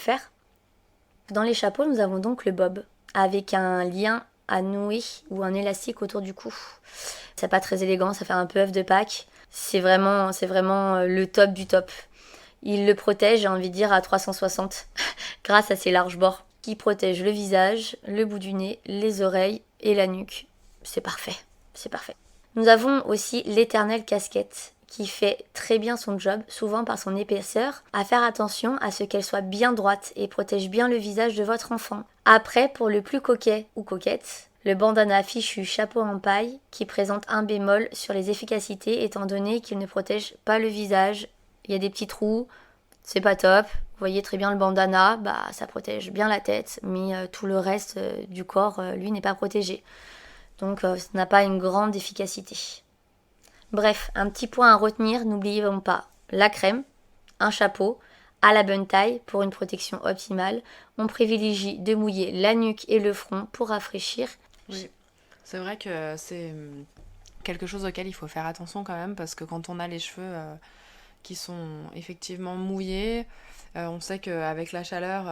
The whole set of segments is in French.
faire. Dans les chapeaux, nous avons donc le bob, avec un lien à nouer ou un élastique autour du cou. C'est pas très élégant, ça fait un peu œuf de Pâques. C'est vraiment le top du top. Il le protège, j'ai envie de dire, à 360, grâce à ses larges bords, qui protègent le visage, le bout du nez, les oreilles et la nuque. C'est parfait, c'est parfait. Nous avons aussi l'éternelle casquette, qui fait très bien son job, souvent par son épaisseur, à faire attention à ce qu'elle soit bien droite et protège bien le visage de votre enfant. Après, pour le plus coquet ou coquette, le bandana fichu chapeau en paille qui présente un bémol sur les efficacités étant donné qu'il ne protège pas le visage. Il y a des petits trous, c'est pas top. Vous voyez très bien le bandana, ça protège bien la tête, mais tout le reste du corps, lui, n'est pas protégé. Donc ça n'a pas une grande efficacité. Bref, un petit point à retenir, n'oublions pas la crème, un chapeau, à la bonne taille pour une protection optimale. On privilégie de mouiller la nuque et le front pour rafraîchir. Oui, c'est vrai que c'est quelque chose auquel il faut faire attention quand même parce que quand on a les cheveux qui sont effectivement mouillés, on sait qu'avec la chaleur,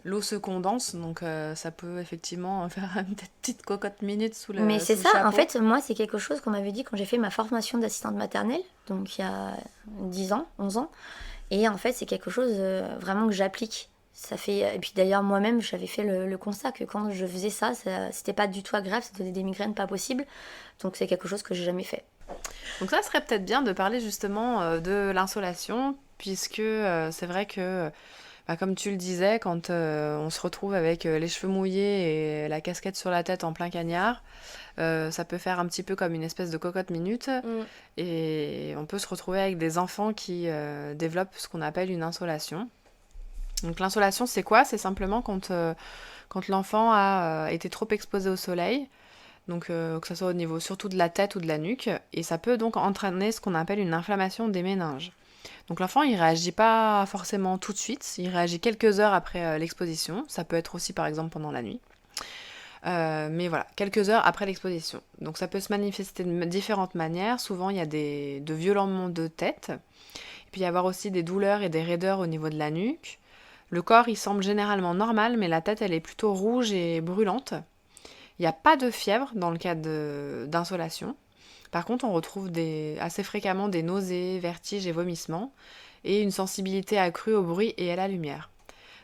l'eau se condense, donc ça peut effectivement faire une petite cocotte minute sous le Mais c'est sous ça, le chapeau. en fait, moi, c'est quelque chose qu'on m'avait dit quand j'ai fait ma formation d'assistante maternelle, donc il y a 10 ans, 11 ans. Et en fait, c'est quelque chose vraiment que j'applique. Et puis d'ailleurs, moi-même, j'avais fait le constat que quand je faisais ça, c'était pas du tout agréable, ça donnait des migraines pas possibles. Donc c'est quelque chose que j'ai jamais fait. Donc ça serait peut-être bien de parler justement de l'insolation, puisque c'est vrai que, comme tu le disais, quand on se retrouve avec les cheveux mouillés et la casquette sur la tête en plein cagnard, ça peut faire un petit peu comme une espèce de cocotte minute, et on peut se retrouver avec des enfants qui développent ce qu'on appelle une insolation. Donc l'insolation, c'est quoi ? C'est simplement quand l'enfant a été trop exposé au soleil, donc que ce soit au niveau surtout de la tête ou de la nuque, et ça peut donc entraîner ce qu'on appelle une inflammation des méninges. Donc l'enfant, il réagit pas forcément tout de suite, il réagit quelques heures après l'exposition, ça peut être aussi par exemple pendant la nuit. Mais voilà, quelques heures après l'exposition. Donc ça peut se manifester de différentes manières, souvent il y a de violents maux de tête, et puis il y avoir aussi des douleurs et des raideurs au niveau de la nuque. Le corps, il semble généralement normal, mais la tête, elle est plutôt rouge et brûlante. Il n'y a pas de fièvre dans le cas d'insolation. Par contre, on retrouve assez fréquemment des nausées, vertiges et vomissements, et une sensibilité accrue au bruit et à la lumière.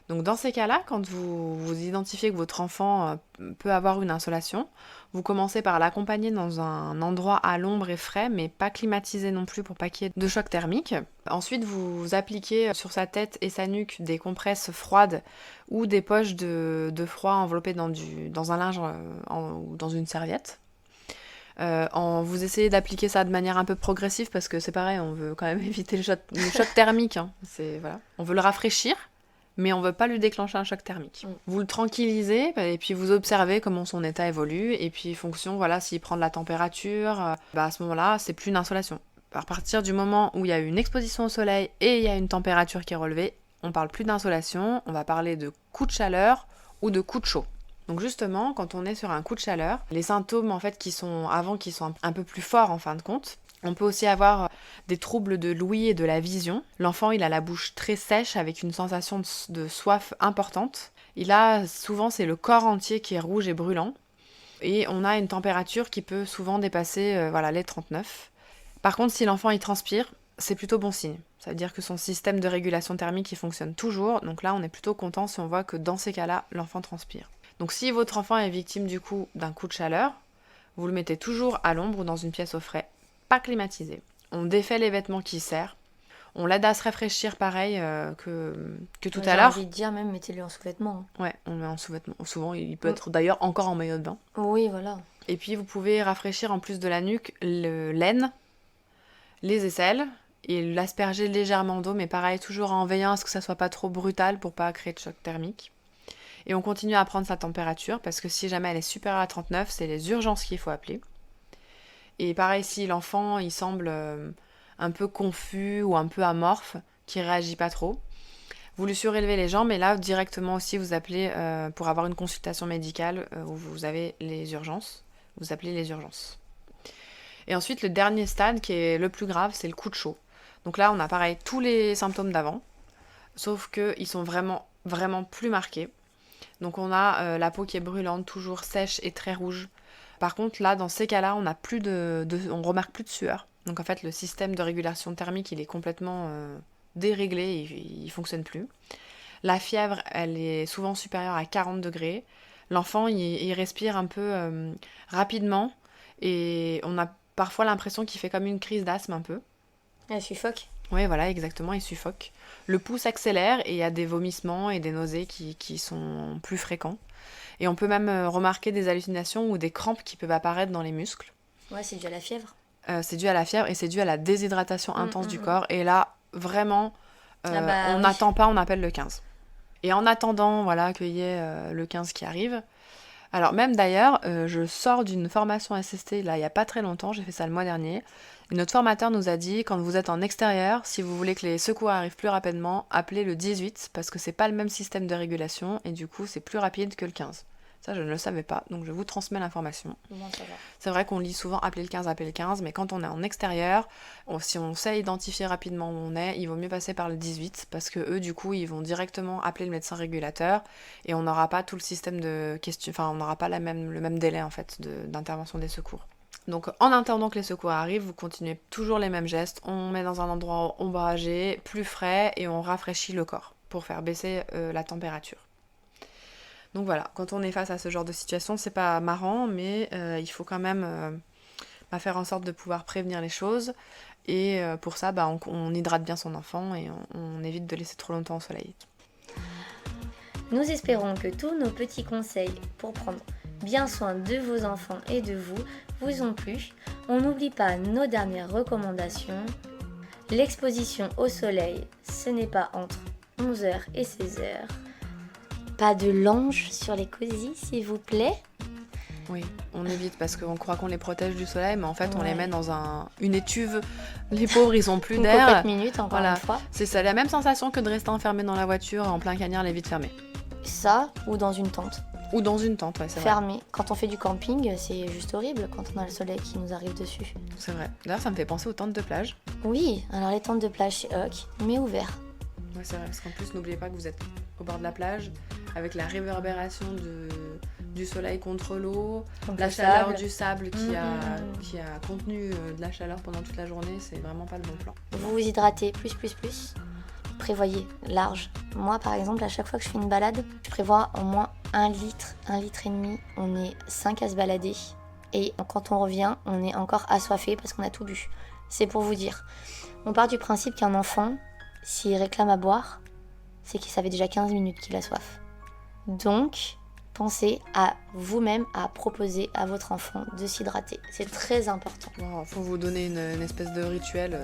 Donc dans ces cas-là, quand vous identifiez que votre enfant peut avoir une insolation, vous commencez par l'accompagner dans un endroit à l'ombre et frais, mais pas climatisé non plus pour pas qu'il y ait de choc thermique. Ensuite, vous appliquez sur sa tête et sa nuque des compresses froides ou des poches de froid enveloppées dans un linge ou dans une serviette. Vous essayez d'appliquer ça de manière un peu progressive parce que c'est pareil, on veut quand même éviter le choc thermique. Hein. Voilà. On veut le rafraîchir, mais on ne veut pas lui déclencher un choc thermique. Vous le tranquillisez et puis vous observez comment son état évolue et puis fonction, voilà, s'il prend de la température, à ce moment-là, c'est plus une insolation. À partir du moment où il y a une exposition au soleil et il y a une température qui est relevée, on parle plus d'insolation, on va parler de coup de chaleur ou de coup de chaud. Donc justement, quand on est sur un coup de chaleur, les symptômes en fait qui sont un peu plus forts en fin de compte, on peut aussi avoir des troubles de l'ouïe et de la vision. L'enfant, il a la bouche très sèche avec une sensation de soif importante. Souvent, c'est le corps entier qui est rouge et brûlant. Et on a une température qui peut souvent dépasser les 39. Par contre, si l'enfant il transpire, c'est plutôt bon signe. Ça veut dire que son système de régulation thermique il fonctionne toujours. Donc là, on est plutôt content si on voit que dans ces cas-là, l'enfant transpire. Donc si votre enfant est victime du coup d'un coup de chaleur, vous le mettez toujours à l'ombre ou dans une pièce au frais, pas climatisée. On défait les vêtements qui serrent. On l'aide à se rafraîchir pareil que tout à l'heure. J'ai envie de dire même mettez-le en sous-vêtements. Ouais, on le met en sous-vêtements. Souvent, il peut être d'ailleurs encore en maillot de bain. Oui, voilà. Et puis vous pouvez rafraîchir en plus de la nuque l'aine, les aisselles et l'asperger légèrement d'eau, mais pareil, toujours en veillant à ce que ça soit pas trop brutal pour pas créer de choc thermique. Et on continue à prendre sa température parce que si jamais elle est supérieure à 39, c'est les urgences qu'il faut appeler. Et pareil, si l'enfant il semble un peu confus ou un peu amorphe, qui réagit pas trop, vous lui surélevez les jambes et là directement aussi vous appelez pour avoir une consultation médicale où vous avez les urgences. Vous appelez les urgences. Et ensuite le dernier stade qui est le plus grave, c'est le coup de chaud. Donc là on a pareil tous les symptômes d'avant. sauf qu'ils sont vraiment, vraiment plus marqués. Donc on a la peau qui est brûlante, toujours sèche et très rouge. Par contre, là, dans ces cas-là, on remarque plus de sueur. Donc en fait, le système de régulation thermique, il est complètement déréglé, il fonctionne plus. La fièvre, elle est souvent supérieure à 40 degrés. L'enfant, il respire un peu rapidement et on a parfois l'impression qu'il fait comme une crise d'asthme un peu. Elle suffoque. Oui, voilà, exactement, il suffoque. Le pouls s'accélère et il y a des vomissements et des nausées qui sont plus fréquents. Et on peut même remarquer des hallucinations ou des crampes qui peuvent apparaître dans les muscles. Ouais, c'est dû à la fièvre. C'est dû à la fièvre et c'est dû à la déshydratation intense du corps. Et là, vraiment, on n'attend pas, on appelle le 15. Et en attendant, voilà, qu'il y ait le 15 qui arrive. Alors même d'ailleurs, je sors d'une formation SST, là, il n'y a pas très longtemps, j'ai fait ça le mois dernier. Et notre formateur nous a dit, quand vous êtes en extérieur, si vous voulez que les secours arrivent plus rapidement, appelez le 18, parce que c'est pas le même système de régulation, et du coup, c'est plus rapide que le 15. Ça, je ne le savais pas, donc je vous transmets l'information. Bon, ça va. C'est vrai qu'on lit souvent appeler le 15, mais quand on est en extérieur, si on sait identifier rapidement où on est, il vaut mieux passer par le 18, parce que eux, du coup, ils vont directement appeler le médecin régulateur, et on n'aura pas tout le système de questions, enfin, on n'aura pas le même délai, en fait, d'intervention des secours. Donc, en attendant que les secours arrivent, vous continuez toujours les mêmes gestes, on met dans un endroit ombragé, plus frais, et on rafraîchit le corps, pour faire baisser la température. Donc voilà, quand on est face à ce genre de situation, c'est pas marrant, mais il faut quand même faire en sorte de pouvoir prévenir les choses. Et pour ça, on hydrate bien son enfant et on évite de laisser trop longtemps au soleil. Nous espérons que tous nos petits conseils pour prendre bien soin de vos enfants et de vous ont plu. On n'oublie pas nos dernières recommandations. L'exposition au soleil, ce n'est pas entre 11h et 16h. Pas de lange sur les cosy, s'il vous plaît. Oui, on évite parce qu'on croit qu'on les protège du soleil, mais en fait, on les met dans une étuve. Les pauvres, ils ont plus d'air. Une cocotte minute, encore une fois. C'est ça, la même sensation que de rester enfermé dans la voiture en plein cagnard, les vitres fermées. Ça, ou dans une tente. Ou dans une tente, ouais, c'est fermée. Quand on fait du camping, c'est juste horrible quand on a le soleil qui nous arrive dessus. C'est vrai. D'ailleurs, ça me fait penser aux tentes de plage. Oui, alors les tentes de plage, c'est ok, mais ouvert. Ouais, c'est vrai, parce qu'en plus, n'oubliez pas que vous êtes au bord de la plage, avec la réverbération du soleil contre l'eau, la chaleur du sable qui a contenu de la chaleur pendant toute la journée, c'est vraiment pas le bon plan. Vous vous hydratez plus. Prévoyez large. Moi, par exemple, à chaque fois que je fais une balade, je prévois au moins 1 litre et demi. On est 5 à se balader. Et quand on revient, on est encore assoiffé parce qu'on a tout bu. C'est pour vous dire. On part du principe qu'un enfant, s'il réclame à boire, c'est qu'il savait déjà 15 minutes qu'il a soif. Donc, pensez à vous-même à proposer à votre enfant de s'hydrater. C'est très important. Il faut vous donner une espèce de rituel,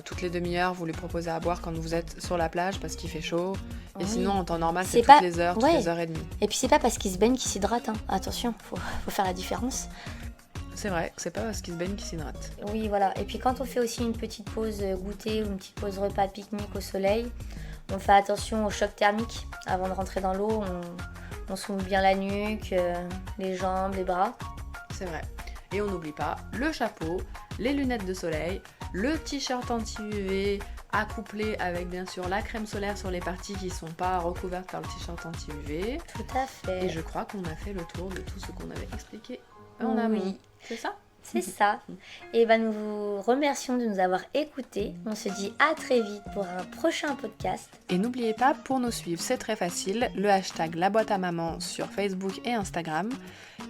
toutes les demi-heures, vous lui proposez à boire quand vous êtes sur la plage parce qu'il fait chaud. Et sinon, en temps normal, c'est toutes les heures, toutes les heures et demie. Et puis c'est pas parce qu'il se baigne qu'il s'hydrate. Hein. Attention, faut faire la différence. C'est vrai, c'est pas parce qu'il se baigne qu'il s'hydrate. Oui, voilà. Et puis quand on fait aussi une petite pause goûter ou une petite pause repas pique-nique au soleil, on fait attention au choc thermique. Avant de rentrer dans l'eau, on soume bien la nuque, les jambes, les bras. C'est vrai. Et on n'oublie pas le chapeau, les lunettes de soleil, le t-shirt anti-UV accouplé avec bien sûr la crème solaire sur les parties qui ne sont pas recouvertes par le t-shirt anti-UV. Tout à fait. Et je crois qu'on a fait le tour de tout ce qu'on avait expliqué en amont. C'est ça ? C'est ça. Et nous vous remercions de nous avoir écoutés. On se dit à très vite pour un prochain podcast. Et n'oubliez pas, pour nous suivre, c'est très facile, le hashtag La Boîte à Maman sur Facebook et Instagram.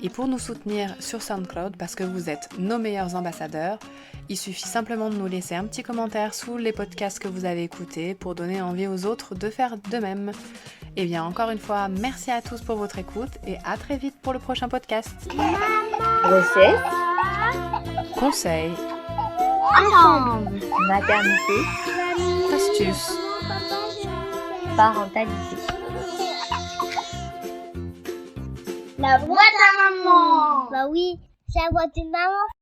Et pour nous soutenir sur SoundCloud, parce que vous êtes nos meilleurs ambassadeurs, il suffit simplement de nous laisser un petit commentaire sous les podcasts que vous avez écoutés pour donner envie aux autres de faire de même. Et bien, encore une fois, merci à tous pour votre écoute et à très vite pour le prochain podcast. Grossesse, conseils, ensemble, maternité, astuces, parentalité. La boîte à maman. Bah oui, c'est la boîte de maman.